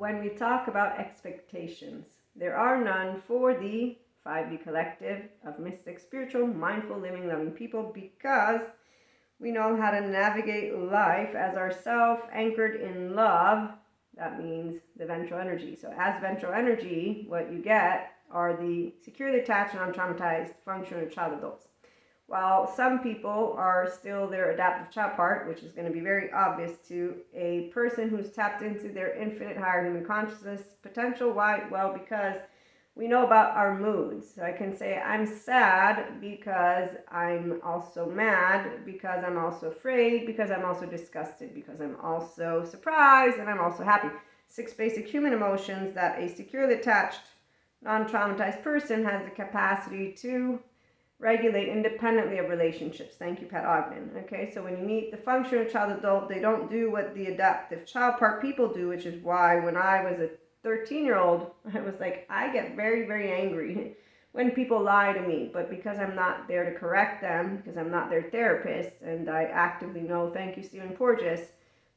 when we talk about expectations, there are none for the 5D collective of mystic, spiritual, mindful, living, loving people, because we know how to navigate life as ourself anchored in love. That means the ventral energy. So as ventral energy, what you get are the securely attached, non-traumatized, functional child adults. While some people are still their adaptive child part, which is going to be very obvious to a person who's tapped into their infinite higher human consciousness potential. Why? Well, because we know about our moods. So I can say I'm sad because I'm also mad, because I'm also afraid, because I'm also disgusted, because I'm also surprised, and I'm also happy. 6 basic human emotions that a securely attached, non-traumatized person has the capacity to regulate independently of relationships. Thank you, Pat Ogden. Okay, so when you meet the functional child adult, they don't do what the adaptive child part people do, which is why when I was a 13-year-old, I was like, I get very, very angry when people lie to me, but because I'm not there to correct them, because I'm not their therapist, and I actively know, thank you, Stephen Porges,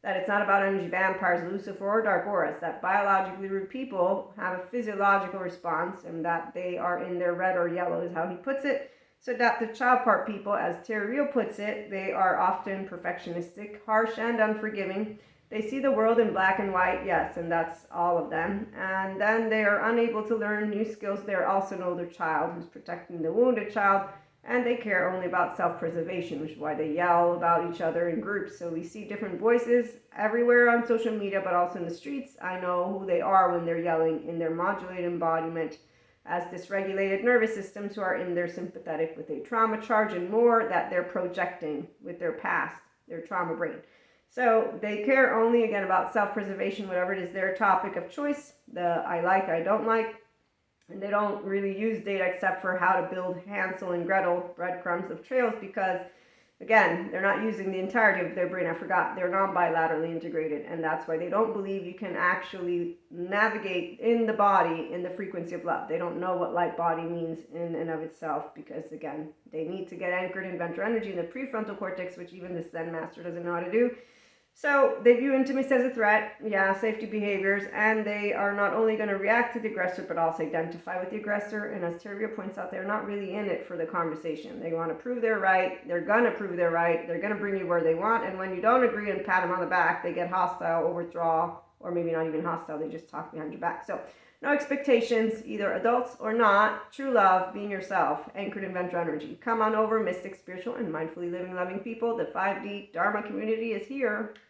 that it's not about energy vampires, Lucifer, or dark auras, that biologically rude people have a physiological response, and that they are in their red or yellow, is how he puts it. So adaptive child part people, as Terry Real puts it, they are often perfectionistic, harsh, and unforgiving. They see the world in black and white, yes, and that's all of them. And then they are unable to learn new skills. They're also an older child who's protecting the wounded child, and they care only about self-preservation, which is why they yell about each other in groups. So we see different voices everywhere on social media, but also in the streets. I know who they are when they're yelling in their modulated embodiment as dysregulated nervous systems who are in their sympathetic with a trauma charge and more that they're projecting with their past, their trauma brain. So they care only, again, about self-preservation, whatever it is their topic of choice, the I like, I don't like, and they don't really use data except for how to build Hansel and Gretel breadcrumbs of trails, because again, they're not using the entirety of their brain. I forgot, they're non-bilaterally integrated, and that's why they don't believe you can actually navigate in the body in the frequency of love. They don't know what light body means in and of itself, because again, they need to get anchored in ventral energy in the prefrontal cortex, which even the Zen master doesn't know how to do. So they view intimacy as a threat, safety behaviors, and they are not only going to react to the aggressor, but also identify with the aggressor. And as Terry points out, they're not really in it for the conversation. They want to prove they're right. They're going to prove they're right. They're going to bring you where they want. And when you don't agree and pat them on the back, they get hostile or withdraw, or maybe not even hostile. They just talk behind your back. So no expectations, either adults or not. True love, being yourself, anchored in ventral energy. Come on over, mystic, spiritual, and mindfully living, loving people. The 5D Dharma community is here.